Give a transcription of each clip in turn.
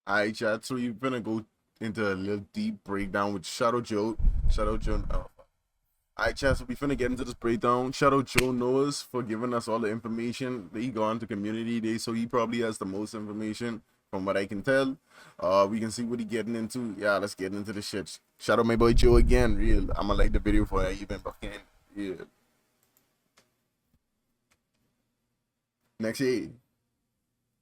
Alright, chat. So you're gonna go into a little deep breakdown with Shadow Joe. Shadow Joe. Oh. Alright, chat. So we finna get into this breakdown. Shadow Joe knows for giving us all the information that he got into community day, so he probably has the most information from what I can tell. We can see what he getting into. Yeah, let's get into the shit. Shadow, my boy Joe again. Real. I'ma like the video for you even fucking. Yeah. Next year.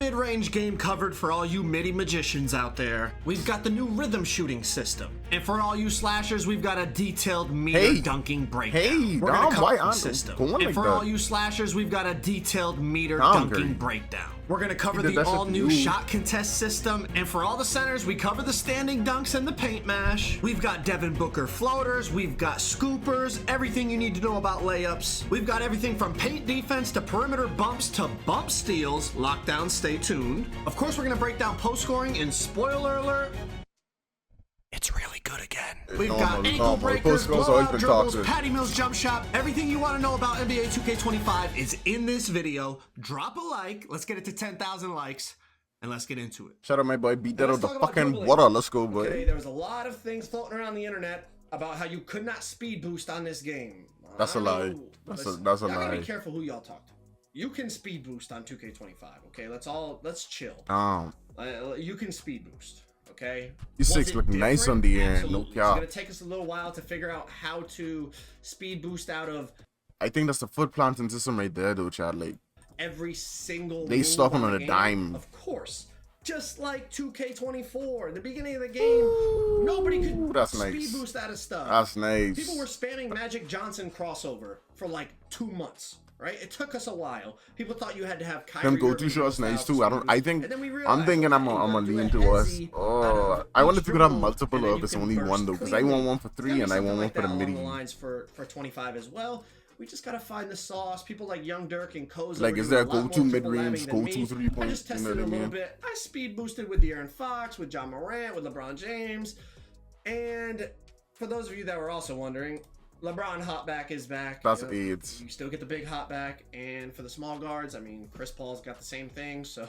Mid-range game covered for all you MIDI magicians out there. We've got the new rhythm shooting system. And for all you slashers, we've got a detailed meter dunking breakdown. Hey, we're gonna cover the system. And for all you slashers, we've got a detailed meter dunking breakdown. We're gonna cover the all-new shot contest system. And for all the centers, we cover the standing dunks and the paint mash. We've got Devin Booker floaters, we've got scoopers, everything you need to know about layups. We've got everything from paint defense to perimeter bumps to bump steals. Lockdown, stay tuned. Of course, we're gonna break down post scoring, and spoiler alert, it's really good again. We've got ankle breakers, blowout dribbles, Patty Mills jump shot. Everything you want to know about NBA 2K25 is in this video. Drop a like. Let's get it to 10,000 likes, and let's get into it. Shout out my boy, beat that out the fucking water. Let's go, boy. Okay, there was a lot of things floating around the internet about how you could not speed boost on this game. That's a lie. That's a lie. Y'all gotta be careful who y'all talk to. You can speed boost on 2K25. Okay, let's chill. You can speed boost. Okay. These six look nice on the end. No It's gonna take us a little while to figure out how to speed boost out of. I think that's the foot planting system right there, though, Chad. Like every single. They stopping on a dime. Of course. Just like 2K24, in the beginning of the game, nobody could speed boost out of stuff. That's nice. People were spamming Magic Johnson crossover for like 2 months. Right? It took us a while. People thought you had to have Kyrie. Them go-to shots nice too. I think I'm thinking I'm gonna lean to us. Oh, I wonder if you could have multiple of it's only one though, because I want one for 3 and I want one for the midi. Lines for 25 as well. We just gotta find the sauce. People like Young Dirk and Koza. Like, is there a go-to mid-range, go-to 3-point? I just tested it a little bit. I speed boosted with De'Aaron Fox, with John Morant, with LeBron James, and for those of you that were also wondering, LeBron hotback is back. That's AIDS. You still get the big hotback, and for the small guards, I mean, Chris Paul's got the same thing. So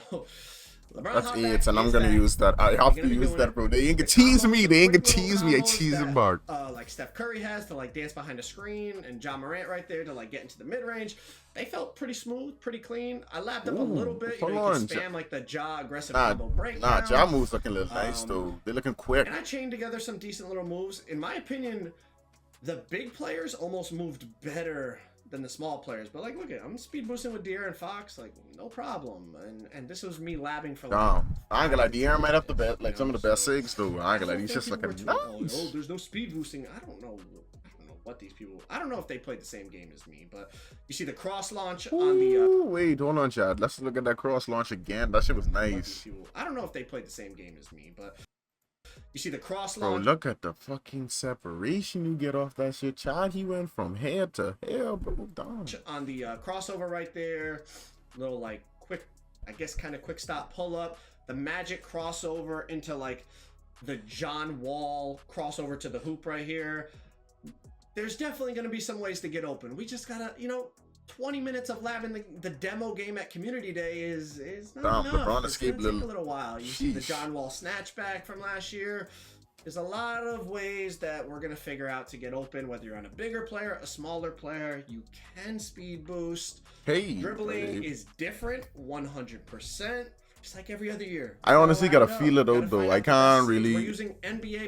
LeBron that's AIDS, and I'm gonna use that. I have to use that, bro. They ain't gonna tease me. They ain't gonna tease me. I tease them hard. Like Steph Curry has to like dance behind a screen, and John Morant right there to like get into the mid range. They felt pretty smooth, pretty clean. I lapped up a little bit. You know, you can spam like the jaw aggressive combo breakdown. Nah, jaw moves looking a little nice though. They're looking quick. And I chained together some decent little moves. In my opinion, the big players almost moved better than the small players. But like, look at, I'm speed boosting with De'Aaron Fox, like no problem. And this was me labbing for. I ain't gonna lie, De'Aaron might have the best, like some of the best SIGs though. I ain't gonna lie, he's just looking nice. Oh, there's no speed boosting. I don't know what these people. I don't know if they played the same game as me, but you see the cross launch on the. Wait, hold on, Chad. Let's look at that cross launch again. That shit was nice. I don't know if they played the same game as me, but. You see the cross launch. Bro, look at the fucking separation you get off that shit. Chad, he went from head to hell, bro. Damn. On the crossover right there, little like quick, I guess kind of quick stop pull up. The Magic crossover into like the John Wall crossover to the hoop right here. There's definitely going to be some ways to get open. We just gotta, 20 minutes of labbing the demo game at Community Day is not enough. LeBron it's escaped gonna take a little while. You see the John Wall snatchback from last year. There's a lot of ways that we're gonna figure out to get open. Whether you're on a bigger player, a smaller player, you can speed boost. Dribbling is different, 100%. Just like every other year. I honestly gotta feel it out though. I can't really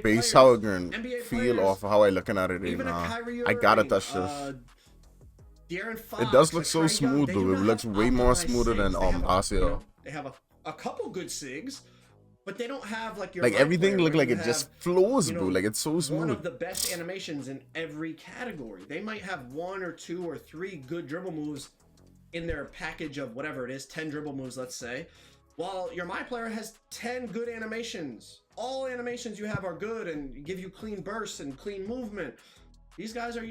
base how I'm gonna feel off of how I looking at it right now. I gotta touch this. It does look so smooth though. It looks way more smoother than Asia. They have a couple good SIGs, but they don't have like your everything look like it just flows, bro. Like it's so smooth. One of the best animations in every category. They might have 1 or 2 or 3 good dribble moves in their package of whatever it is, 10 dribble moves, let's say. While your My Player has 10 good animations. All animations you have are good and give you clean bursts and clean movement. These guys are,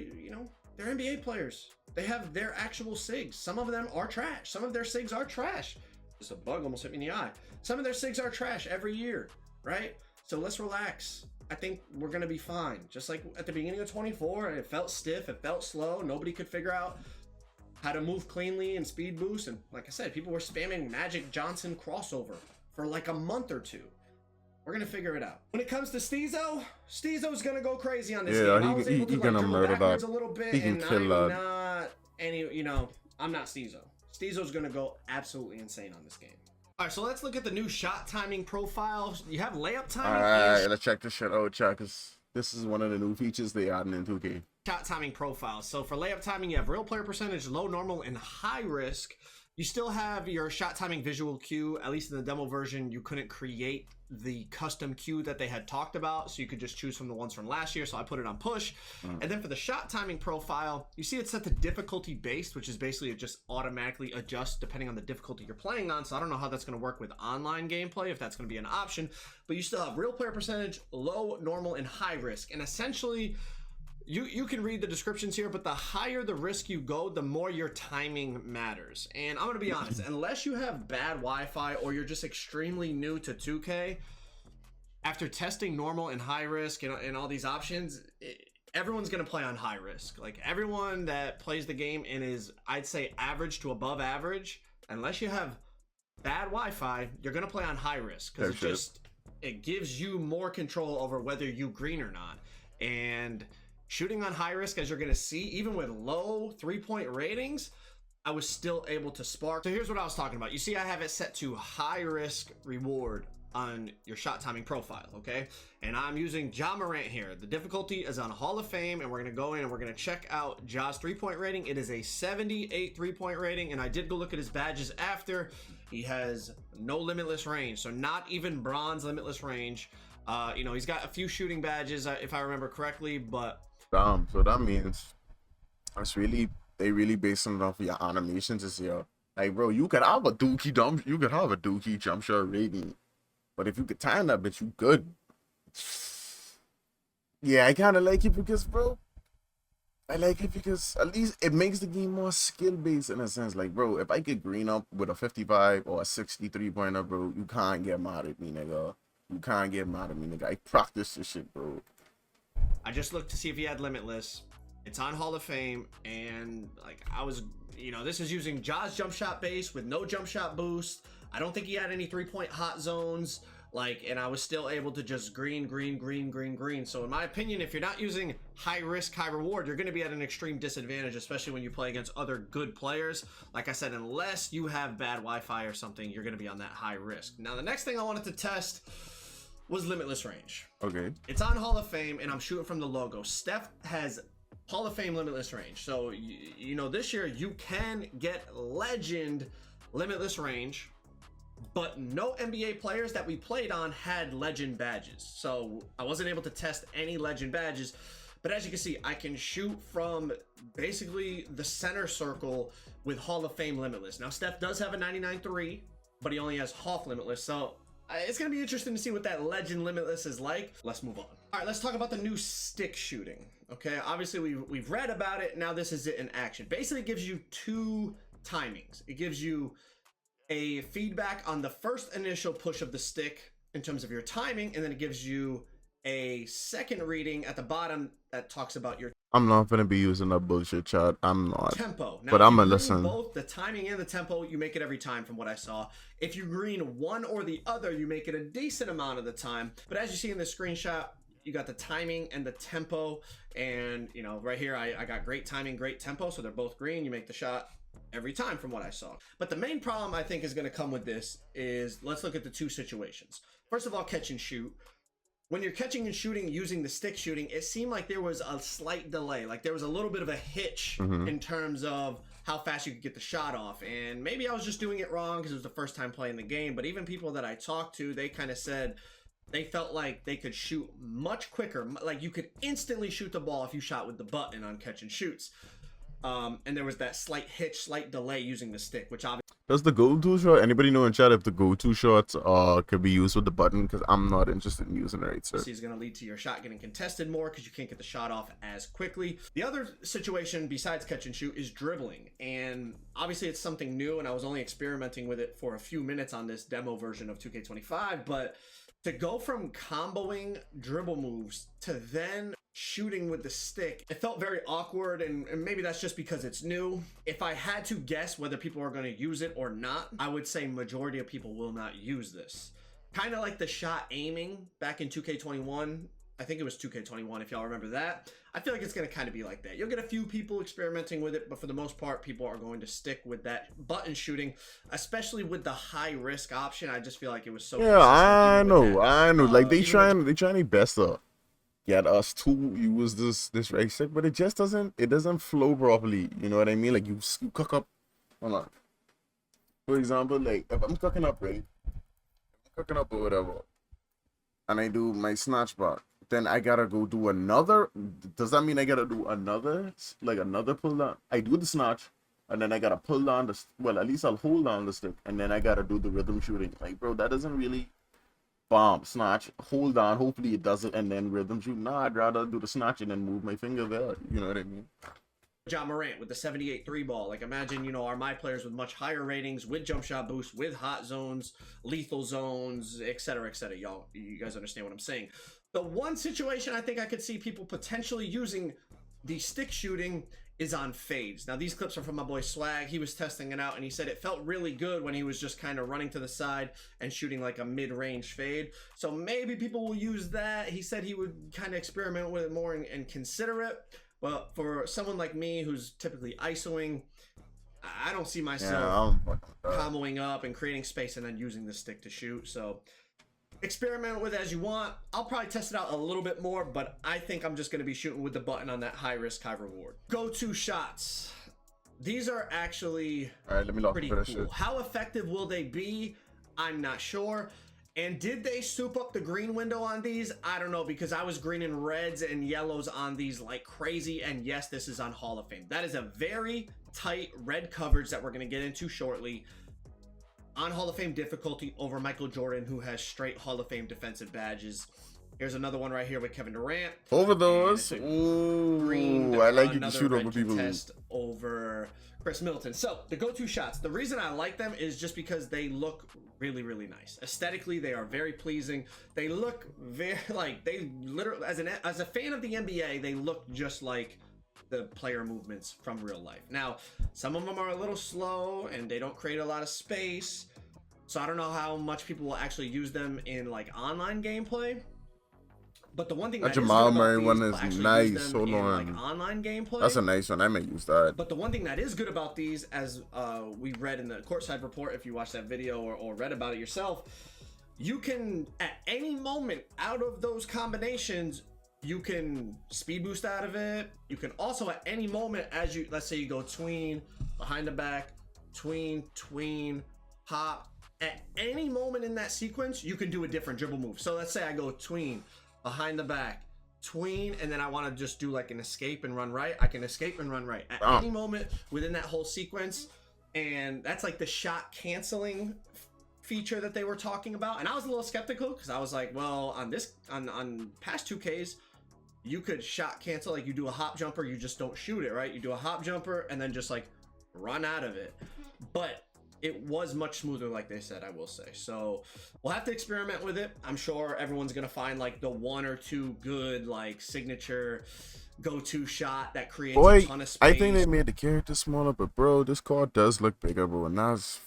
they're NBA players. They have their actual SIGs. Some of them are trash. Some of their SIGs are trash. Just a bug almost hit me in the eye. Some of their SIGs are trash every year, right? So let's relax. I think we're going to be fine. Just like at the beginning of 24, it felt stiff. It felt slow. Nobody could figure out how to move cleanly and speed boost. And like I said, people were spamming Magic Johnson crossover for like a month or two. We're gonna figure it out. When it comes to Steezo's gonna go crazy on this Yeah, game. I was able to he like gonna dribble murder backwards that. a little bit, He can and kill I'm that. not I'm not Steezo. Steezo's gonna go absolutely insane on this game. All right, so let's look at the new shot timing profile. You have layup timing and Let's check this shit out, chat, because this is one of the new features they added in 2K. shot timing profile. So for layup timing, you have real player percentage, low, normal, and high risk. You still have your shot timing visual cue. At least in the demo version, you couldn't create the custom cue that they had talked about, so you could just choose from the ones from last year. So I put it on push. And then for the shot timing profile, you see it's set to difficulty based, which is basically it just automatically adjusts depending on the difficulty you're playing on. So I don't know how that's going to work with online gameplay, if that's going to be an option, but you still have real player percentage, low, normal, and high risk. And essentially, you can read the descriptions here, but the higher the risk you go, the more your timing matters. And I'm going to be honest, unless you have bad Wi-Fi or you're just extremely new to 2K, after testing normal and high risk and all these options, everyone's going to play on high risk. Like everyone that plays the game and is, I'd say, average to above average, unless you have bad Wi-Fi, you're going to play on high risk because it gives you more control over whether you green or not. And shooting on high risk, as you're going to see, even with low 3-point ratings, I was still able to spark. So here's what I was talking about. You see I have it set to high risk reward on your shot timing profile, okay? And I'm using Ja Morant here. The difficulty is on Hall of Fame, and we're going to go in and we're going to check out Ja's 3-point rating. It is a 78 3-point rating, and I did go look at his badges after. He has no limitless range, so not even bronze limitless range. He's got a few shooting badges, if I remember correctly, but So that means they really basing it off of your animations this year. Like, bro, you could have a dookie jump shot rating, but if you could time that bitch, you good. Yeah, I kind of like it because, bro, at least it makes the game more skill based in a sense. Like, bro, if I get green up with a 55 or a 63 pointer, bro, you can't get mad at me, nigga. You can't get mad at me, nigga. I practice this shit, bro. I just looked to see if he had limitless. It's on Hall of Fame, and like this is using Ja's jump shot base with no jump shot boost. I don't think he had any 3-point hot zones, and I was still able to just green. So in my opinion, if you're not using high risk, high reward, you're going to be at an extreme disadvantage, especially when you play against other good players. Like I said, unless you have bad Wi-Fi or something, you're going to be on that high risk. Now, the next thing I wanted to test was limitless range. Okay. It's on Hall of Fame, and I'm shooting from the logo. Steph has Hall of Fame limitless range. So, this year you can get legend limitless range, but no NBA players that we played on had legend badges. So I wasn't able to test any legend badges, but as you can see, I can shoot from basically the center circle with Hall of Fame limitless. Now, Steph does have a 99.3, but he only has half limitless. So it's going to be interesting to see what that legend limitless is like. Let's move on. All right, let's talk about the new stick shooting. Okay, obviously we've read about it. Now this is it in action. Basically, it gives you two timings. It gives you a feedback on the first initial push of the stick in terms of your timing, and then it gives you a second reading at the bottom that talks about your I'm not gonna be using that bullshit, chat. I'm not. tempo. Now, but I'm gonna listen. Both the timing and the tempo, you make it every time from what I saw. If you green one or the other, you make it a decent amount of the time. But as you see in the screenshot, you got the timing and the tempo, and right here I got great timing, great tempo, so they're both green. You make the shot every time from what I saw. But the main problem I think is going to come with this is, let's look at the two situations. First of all, catch and shoot. When you're catching and shooting using the stick shooting, it seemed like there was a slight delay. Like there was a little bit of a hitch in terms of how fast you could get the shot off. And maybe I was just doing it wrong because it was the first time playing the game. But even people that I talked to, they kind of said they felt like they could shoot much quicker. Like you could instantly shoot the ball if you shot with the button on catch and shoots. And there was that slight hitch, slight delay using the stick, which obviously... Does the go-to shot, anybody know in chat if the go-to shots could be used with the button? Because I'm not interested in using it, right, sir. Is going to lead to your shot getting contested more because you can't get the shot off as quickly. The other situation besides catch and shoot is dribbling. And obviously it's something new, and I was only experimenting with it for a few minutes on this demo version of 2K25, but to go from comboing dribble moves to then shooting with the stick, it felt very awkward, and maybe that's just because it's new. If I had to guess whether people are going to use it or not, I would say majority of people will not use this. kind of like the shot aiming back in 2K21. I think it was 2K21 if y'all remember that. I feel like it's going to kind of be like that. You'll get a few people experimenting with it, but for the most part, people are going to stick with that button shooting, especially with the high risk option. I just feel like it was so Yeah, I know. Like they even trying their best to get us to use this right stick, but it just doesn't flow properly. You know what I mean? Like you cook up. Hold on. For example, like if I'm cooking up, right? Cooking up or whatever, and I do my snatch bar, then I gotta go do another. Does that mean I gotta do another pull down? I do the snatch, and then I gotta pull down well, at least I'll hold down the stick, and then I gotta do the rhythm shooting. Like, bro, that doesn't really bomb, snatch, hold down, hopefully it doesn't, and then rhythm shoot. Nah, I'd rather do the snatch and then move my finger there. You know what I mean? John Morant with the 78 3 ball. Like imagine, you know, our my players with much higher ratings, with jump shot boost, with hot zones, lethal zones, etc., etc. Y'all, you guys understand what I'm saying. The one situation I think I could see people potentially using the stick shooting is on fades. Now these clips are from my boy Swag. He was testing it out and he said it felt really good when he was just kind of running to the side and shooting like a mid-range fade. So maybe people will use that. He said he would kind of experiment with it more and consider it. But for someone like me who's typically ISOing, I don't see myself comboing up and creating space and then using the stick to shoot. So experiment with it as you want. I'll probably test it out a little bit more, but I think I'm just going to be shooting with the button on that high risk, high reward. Go-to shots. These are actually pretty cool. Shit. How effective will they be? I'm not sure. And did they soup up the green window on these? I don't know, because I was greening reds and yellows on these like crazy. And yes, this is on Hall of Fame. That is a very tight red coverage that we're going to get into shortly. On Hall of Fame difficulty over Michael Jordan, who has straight Hall of Fame defensive badges. Here's another one right here with Kevin Durant. Over those. Ooh, I like you can shoot over people. Test over Chris Middleton. So the go-to shots. The reason I like them is just because they look really, really nice. Aesthetically, they are very pleasing. They look very like they literally, as a fan of the NBA, they look just like the player movements from real life. Now, some of them are a little slow and they don't create a lot of space. So I don't know how much people will actually use them in like online gameplay. But the one thing that Jamal Murray one is nice. Hold on. Like online gameplay. That's a nice one. I may use that. But the one thing that is good about these, as we read in the courtside report, if you watched that video or read about it yourself, you can at any moment out of those combinations, you can speed boost out of it. You can also at any moment, as you, let's say you go tween, behind the back, tween, hop. At any moment in that sequence, you can do a different dribble move. So let's say I go tween, behind the back, tween, and then I want to just do like an escape and run right. I can escape and run right at any moment within that whole sequence. And that's like the shot canceling feature that they were talking about. And I was a little skeptical because I was like, well, on past 2Ks, you could shot cancel, like you do a hop jumper, you just don't shoot it, right? You do a hop jumper and then just like run out of it. But it was much smoother, like they said, I will say. So we'll have to experiment with it. I'm sure everyone's gonna find like the one or two good like signature go-to shot that creates a ton of space. I think they made the character smaller, but bro, this card does look bigger, bro. And that's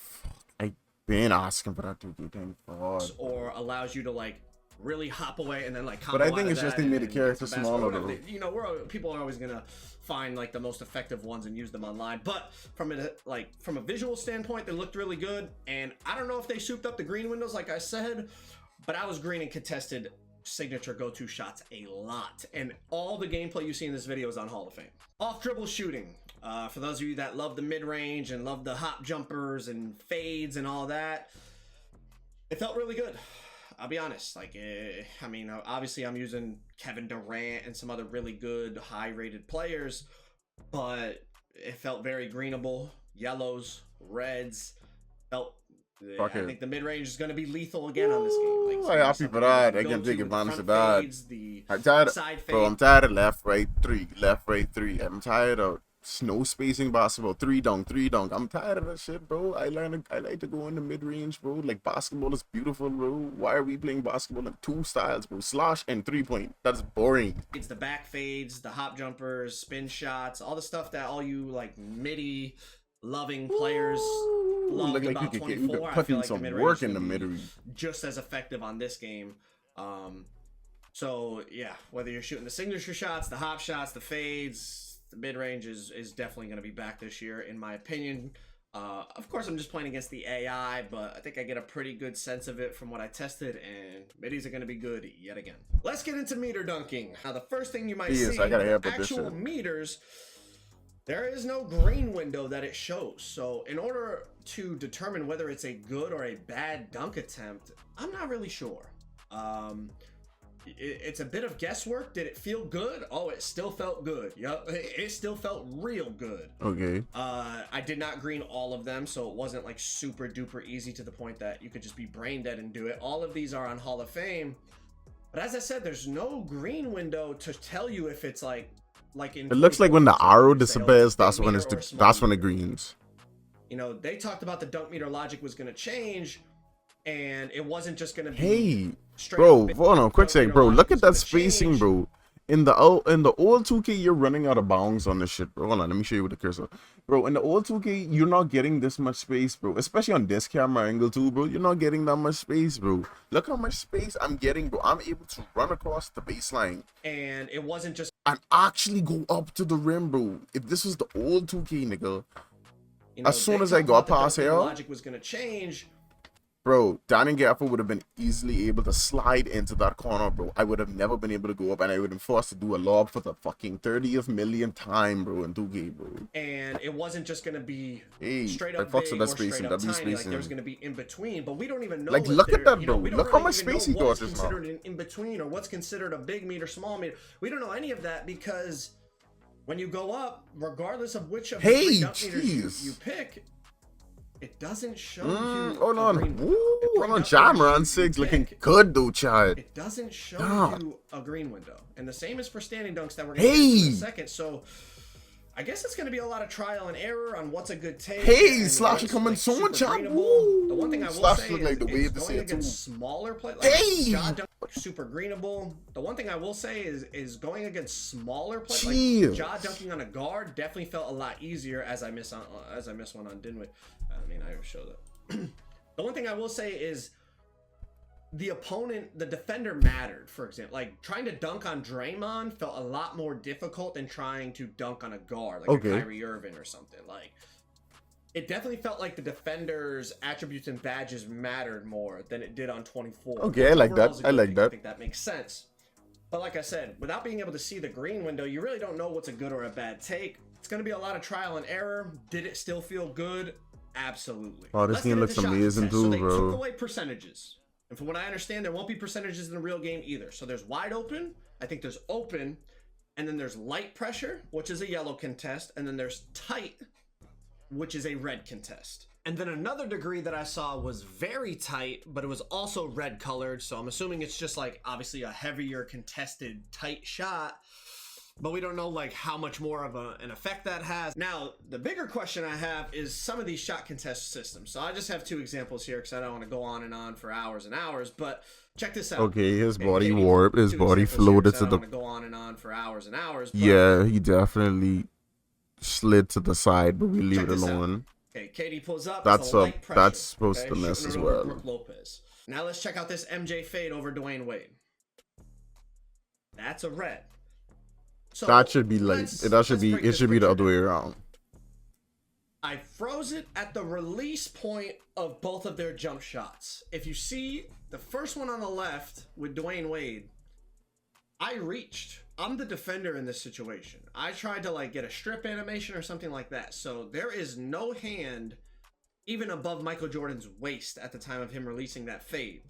I've been asking for that 2K25. Or allows you to like really hop away and then like combo. But I think it's just they made the character smaller, bro. You know, people are always gonna find like the most effective ones and use them online. But from a visual standpoint, they looked really good. And I don't know if they souped up the green windows, like I said, but I was green and contested signature go-to shots a lot. And all the gameplay you see in this video is on Hall of Fame. Off dribble shooting. For those of you that love the mid-range and love the hop jumpers and fades and all that, it felt really good. I'll be honest, like, I mean, obviously I'm using Kevin Durant and some other really good high-rated players, but it felt very greenable. Yellows, reds, felt, I think the mid-range is going to be lethal again on this game. Like, I'm happy for that. I can take advantage of that. I'm tired of left, right, three. I'm tired of snow spacing basketball, three dunk. I'm tired of that shit, bro. I like to go in the mid-range, bro. Like, basketball is beautiful, bro. Why are we playing basketball in two styles, bro? Slash and 3-point. That's boring. It's the back fades, the hop jumpers, spin shots, all the stuff that all you like midi loving players long look like about you 24. could I put feel in like the some mid-range work is in the gonna be mid-range. just as effective on this game. So yeah, whether you're shooting the signature shots, the hop shots, the fades, the mid-range is definitely going to be back this year, in my opinion. Of course, I'm just playing against the AI, but I think I get a pretty good sense of it from what I tested, and middies are going to be good yet again. Let's get into meter dunking. Now, the first thing you might see, I gotta hear the about this actual shit. meters, there is no green window that it shows. So in order to determine whether it's a good or a bad dunk attempt, I'm not really sure. It's a bit of guesswork. Did it feel good? Oh, it still felt good. Yep, it still felt real good. Okay. I did not green all of them, so it wasn't like super duper easy to the point that you could just be brain dead and do it. All of these are on Hall of Fame, but as I said, there's no green window to tell you if it's like in. It looks like when the arrow disappears, that's when it greens. You know, they talked about the dunk meter logic was going to change, and it wasn't just going to be. Hey, bro, hold on, quick sec, bro. Look at that spacing, bro. In the old 2K, you're running out of bounds on this shit, bro. Hold on, let me show you with the cursor, bro. In the old 2K, you're not getting this much space, bro. Especially on this camera angle too, bro. You're not getting that much space, bro. Look how much space I'm getting, bro. I'm able to run across the baseline, and it wasn't just and actually go up to the rim, bro. If this was the old 2K, nigga, you know, as soon as I got past here, logic was gonna change. Bro, Danny Gaffer would have been easily able to slide into that corner, bro. I would have never been able to go up, and I would have been forced to do a lob for the fucking 30th millionth time, bro, in 2K, bro. And it wasn't just gonna be straight I up fucks big with that or spacing, straight up W tiny. spacing. Like there was gonna be in between, but we don't even know. Like, if look at that, you bro. know, we don't Look really how much even know space he got what's just now. considered an in between or what's considered a big meter, small meter. We don't know any of that because when you go up, regardless of which of the three dunk meters you pick, it doesn't show you. Hold on. Hold on, John on 6 looking good, though, child. It doesn't show you a green window. And the same is for standing dunks that we're going to get in a second. So I guess it's going to be a lot of trial and error on what's a good take. Slash coming soon, child. The one thing I will say is like the way it's to going against smaller players. Like jaw dunk, super greenable. The one thing I will say is going against smaller players. Like jaw dunking on a guard definitely felt a lot easier as I miss one on Dinwiddie. I mean, I showed that. The one thing I will say is the opponent, the defender mattered. For example, like trying to dunk on Draymond felt a lot more difficult than trying to dunk on a guard, like a Kyrie Irving or something. Like it definitely felt like the defender's attributes and badges mattered more than it did on 24. Okay, I like that. I like that. I think that makes sense. But like I said, without being able to see the green window, you really don't know what's a good or a bad take. It's going to be a lot of trial and error. Did it still feel good? Absolutely. Oh, this game looks amazing too, so they bro. took away percentages. And from what I understand, there won't be percentages in the real game either. So there's wide open, I think there's open, and then there's light pressure, which is a yellow contest, and then there's tight, which is a red contest. And then another degree that I saw was very tight, but it was also red colored. So I'm assuming it's just like obviously a heavier contested tight shot. But we don't know like how much more of an effect that has. Now, the bigger question I have is some of these shot contest systems. So I just have two examples here because I don't want to go on and on for hours and hours. But check this out. Okay, his body warped. His body floated to the. I don't want to go on and on for hours and hours. But yeah, he definitely slid to the side, but we leave it alone. Okay, KD pulls up. That's supposed to miss as well. Brook Lopez. Now let's check out this MJ fade over Dwayne Wade. That's a red. So that should be like it should be the other way around. I froze it at the release point of both of their jump shots. If you see the first one on the left with Dwayne Wade, I reached. I'm the defender in this situation. I tried to like get a strip animation or something like that. So there is no hand even above Michael Jordan's waist at the time of him releasing that fade.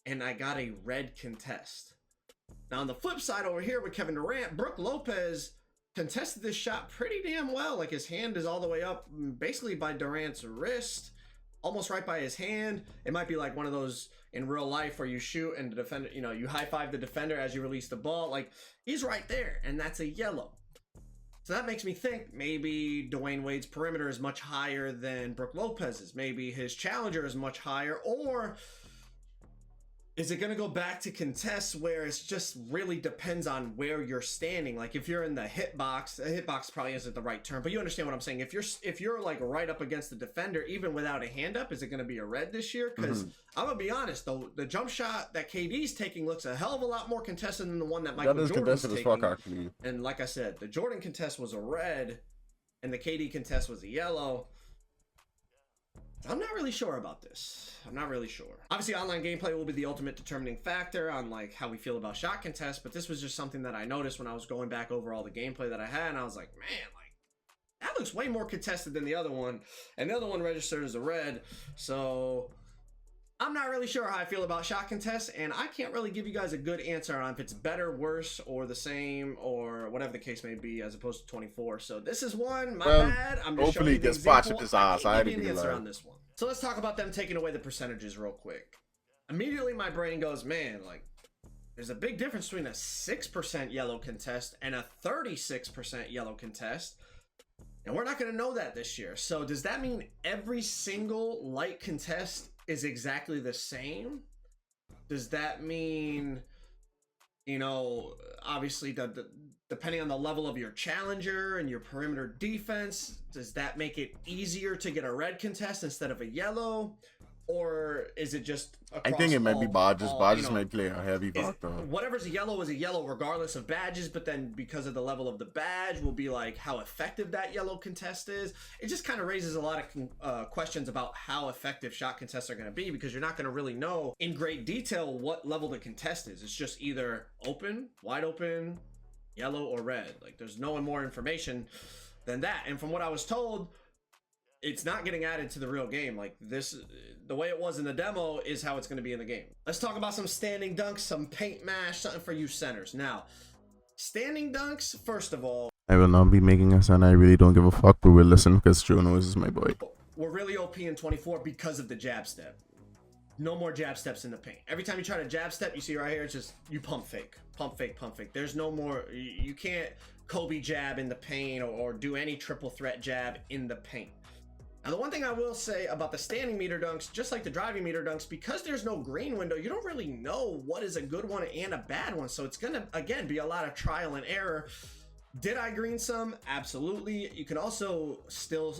And I got a red contest. Now, on the flip side over here with Kevin Durant, Brook Lopez contested this shot pretty damn well. Like his hand is all the way up basically by Durant's wrist, almost right by his hand. It might be like one of those in real life where you shoot and the defender, you know, you high five the defender as you release the ball. Like he's right there, and that's a yellow. So that makes me think maybe Dwayne Wade's perimeter is much higher than Brook Lopez's. Maybe his challenger is much higher, or Is it going to go back to contests where it's just really depends on where you're standing? Like if you're in the hitbox, a hitbox probably isn't the right term, but you understand what I'm saying. If you're like right up against the defender, even without a hand up, is it going to be a red this year? Because I'm gonna be honest, though, the jump shot that KD's taking looks a hell of a lot more contested than the one that Michael Jordan's taking. Fuck, actually. And like I said, the Jordan contest was a red, and the KD contest was a yellow. I'm not really sure about this. I'm not really sure. Obviously, online gameplay will be the ultimate determining factor on like how we feel about shot contests, but this was just something that I noticed when I was going back over all the gameplay that I had, and I was like, man, like that looks way more contested than the other one, and the other one registered as a red, so I'm not really sure how I feel about shot contests, and I can't really give you guys a good answer on if it's better, worse, or the same, or whatever the case may be, as opposed to 24. So this is one. My bad. I'm just hopefully showing you the it gets botched example. with his ass. I can't give you an answer on this one. So let's talk about them taking away the percentages real quick. Immediately, my brain goes, man, like there's a big difference between a 6% yellow contest and a 36% yellow contest. And we're not going to know that this year. So does that mean every single light contest is exactly the same? Does that mean, you know, obviously depending on the level of your challenger and your perimeter defense, does that make it easier to get a red contest instead of a yellow? Or is it just I think it might be badges. Badges might play a heavy factor. Whatever's a yellow is a yellow regardless of badges, but then because of the level of the badge will be like how effective that yellow contest is. It just kind of raises a lot of questions about how effective shot contests are going to be, because you're not going to really know in great detail what level the contest is. It's just either open, wide open, yellow, or red. Like there's no more information than that. And from what I was told, it's not getting added to the real game. Like this, the way it was in the demo is how it's going to be in the game. Let's talk about some standing dunks, some paint mash, something for you centers. Now, standing dunks, first of all, I will not be making a sound. I really don't give a fuck, but we'll listen because Joe knows is my boy. We're really OP in 24 because of the jab step. No more jab steps in the paint. Every time you try to jab step, you see right here, it's just you pump fake, pump fake, pump fake. There's no more, you can't Kobe jab in the paint or do any triple threat jab in the paint. Now, the one thing I will say about the standing meter dunks, just like the driving meter dunks, because there's no green window, you don't really know what is a good one and a bad one. So it's going to, again, be a lot of trial and error. Did I green some? Absolutely. You can also still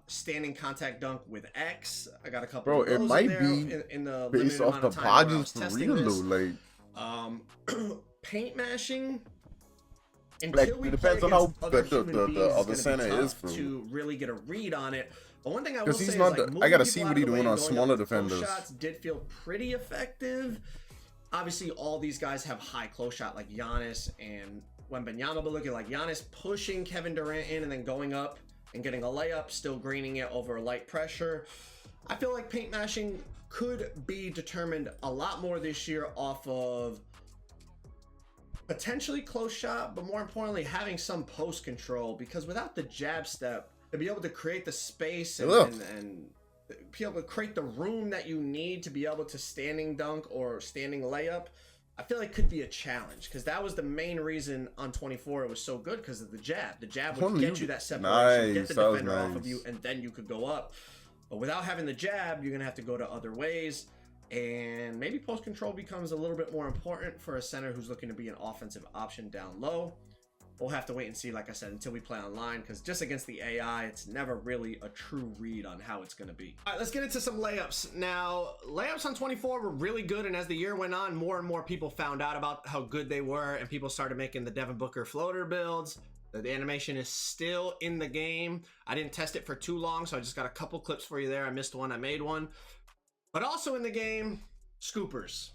standing contact dunk with X. I got a couple of those it might in there be in the based off the badges for real though. Like paint mashing. Like it depends on how the other center is to really get a read on it. But one thing I will say he's is not like, I gotta see what he's doing on smaller defenders. Shots did feel pretty effective. Obviously, all these guys have high close shot, like Giannis and Wembanyama, but look at like Giannis pushing Kevin Durant in and then going up and getting a layup, still greening it over light pressure. I feel like paint mashing could be determined a lot more this year off of potentially close shot, but more importantly, having some post control, because without the jab step, to be able to create the space and be able to create the room that you need to be able to standing dunk or standing layup, I feel like could be a challenge, because that was the main reason on 24 it was so good, because of the jab. The jab would get you that separation, get the defender off of you, and then you could go up. But without having the jab, you're going to have to go to other ways. And maybe post control becomes a little bit more important for a center who's looking to be an offensive option down low. We'll have to wait and see, like I said, until we play online, because just against the AI, it's never really a true read on how it's going to be. All right, let's get into some layups. Now, layups on 24 were really good, and as the year went on, more and more people found out about how good they were, and people started making the Devin Booker floater builds. The animation is still in the game. I didn't test it for too long, so I just got a couple clips for you there. I missed one, I made one. But also in the game, scoopers.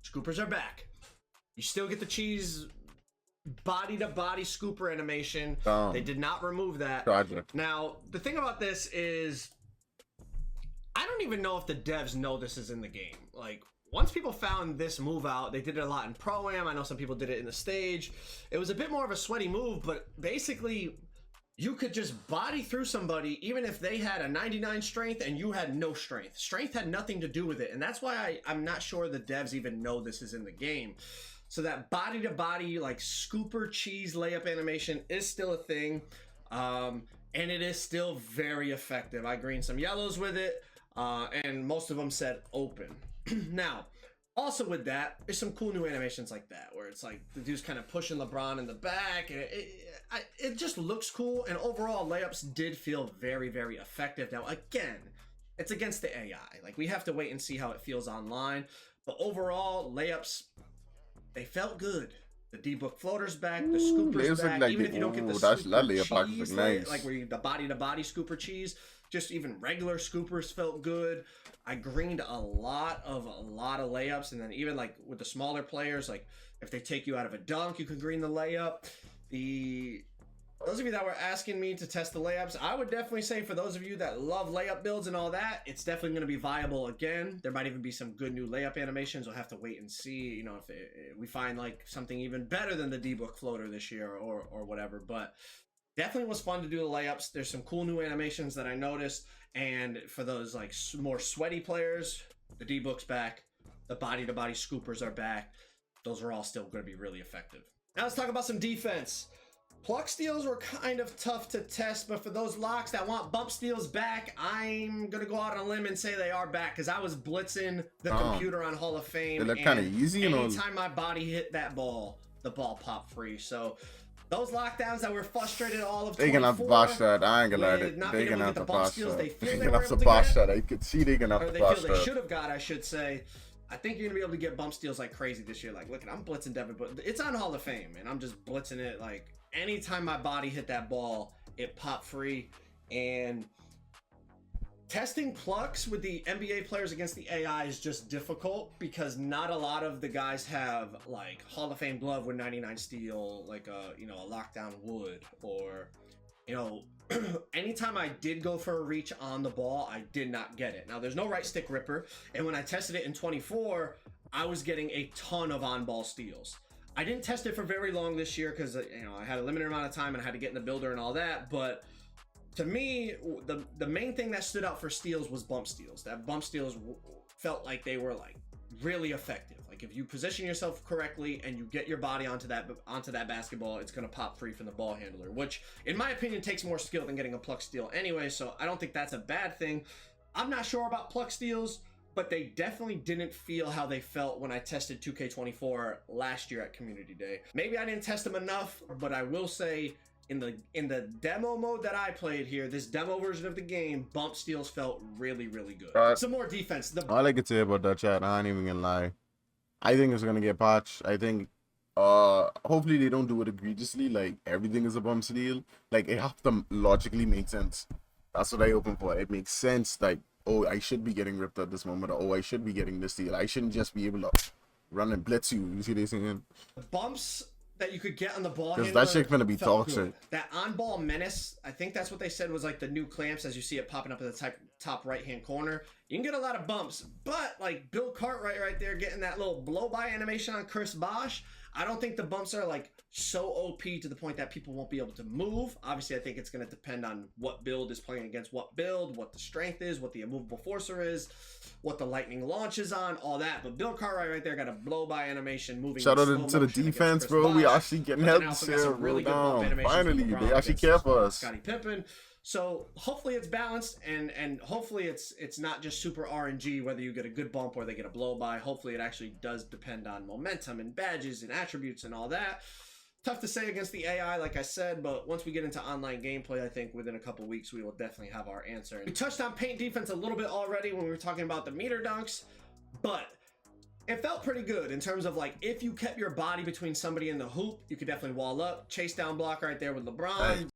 Scoopers are back. You still get the cheese body-to-body scooper animation. They did not remove that. Project. Now, the thing about this is, I don't even know if the devs know this is in the game. Like, once people found this move out, they did it a lot in Pro-Am. I know some people did it in the stage. It was a bit more of a sweaty move, but basically, you could just body through somebody even if they had a 99 strength and you had no strength. Strength had nothing to do with it, and that's why I'm not sure the devs even know this is in the game. So that body-to-body, like, scooper cheese layup animation is still a thing, and it is still very effective. I greened some yellows with it, and most of them said open. Now, Also with that, there's some cool new animations like that where it's like the dude's kind of pushing LeBron in the back, and it just looks cool. And overall, layups did feel very, very effective. Now again, it's against the AI. Like, we have to wait and see how it feels online. But overall, layups, they felt good. The D-book floater's back, the scooper's back. Like even if you don't get the that scooper layup cheese, nice. like where you, the body-to-body scooper cheese, just even regular scoopers felt good. I greened a lot of layups, and then even like with the smaller players, like if they take you out of a dunk, you can green the layup. Those of you that were asking me to test the layups, I would definitely say for those of you that love layup builds and all that, it's definitely going to be viable again. There might even be some good new layup animations. We'll have to wait and see, you know, if we find like something even better than the D-book floater this year or whatever. But definitely was fun to do the layups. There's some cool new animations that I noticed. And for those like more sweaty players, the D-book's back. The body-to-body scoopers are back. Those are all still going to be really effective. Now let's talk about some defense. Pluck steals were kind of tough to test, but for those locks that want bump steals back, I'm going to go out on a limb and say they are back, because I was blitzing the computer on Hall of Fame. They look kind of easy, you know. Anytime my body hit that ball, the ball popped free. So those lockdowns that were frustrated all of 24, they gonna have to botch that. I ain't gonna let it. They gonna have to botch that. They gonna have to botch that. I could see they gonna have to botch that. They should have got, I should say. I think you're gonna be able to get bump steals like crazy this year. Like, look, I'm blitzing Devin, but it's on Hall of Fame, and I'm just blitzing it. Like, anytime my body hit that ball, it popped free. And testing plucks with the NBA players against the AI is just difficult, because not a lot of the guys have like Hall of Fame glove with 99 steal, like a, you know, a lockdown wood, or, you know, anytime I did go for a reach on the ball, I did not get it. Now there's no right stick ripper, and when I tested it in 24, I was getting a ton of on-ball steals. I didn't test it for very long this year because, you know, I had a limited amount of time and I had to get in the builder and all that. But to me, the main thing that stood out for steals was bump steals. That bump steals felt like they were like really effective. Like, if you position yourself correctly and you get your body onto that basketball, it's gonna pop free from the ball handler, which in my opinion takes more skill than getting a pluck steal anyway. So I don't think that's a bad thing. I'm not sure about pluck steals, but they definitely didn't feel how they felt when I tested 2K24 last year at Community Day. Maybe I didn't test them enough, but I will say in the demo mode that I played here, this demo version of the game, bump steals felt really, really good. Some more defense. All I could say about that, chat, I ain't even gonna lie. I think it's gonna get patched. I think hopefully they don't do it egregiously, like everything is a bump steal. Like, it has to logically make sense. That's what I open for. It makes sense, like, oh, I should be getting ripped at this moment, or oh, I should be getting this steal. I shouldn't just be able to run and blitz you. You see what they're saying? Bumps that you could get on the ball, because that shit's gonna be toxic. Good. That on-ball menace, I think that's what they said was like the new clamps, as you see it popping up in the top right-hand corner. You can get a lot of bumps, but like Bill Cartwright right there getting that little blow-by animation on Chris Bosh, I don't think the bumps are like so OP to the point that people won't be able to move. Obviously, I think it's going to depend on what build is playing against what build, what the strength is, what the immovable forcer is, what the lightning launch is on, all that. But Bill Cartwright right there got a blow-by animation moving. Shout out to the defense, bro. We actually getting help to share really down. Finally, they actually care for us. Scottie Pippen. So hopefully it's balanced, and hopefully it's not just super RNG whether you get a good bump or they get a blow by. Hopefully it actually does depend on momentum and badges and attributes and all that. Tough to say against the AI, like I said, but once we get into online gameplay, I think within a couple weeks we will definitely have our answer. We touched on paint defense a little bit already when we were talking about the meter dunks, but it felt pretty good in terms of like if you kept your body between somebody in the hoop, you could definitely wall up. Chase down block right there with LeBron.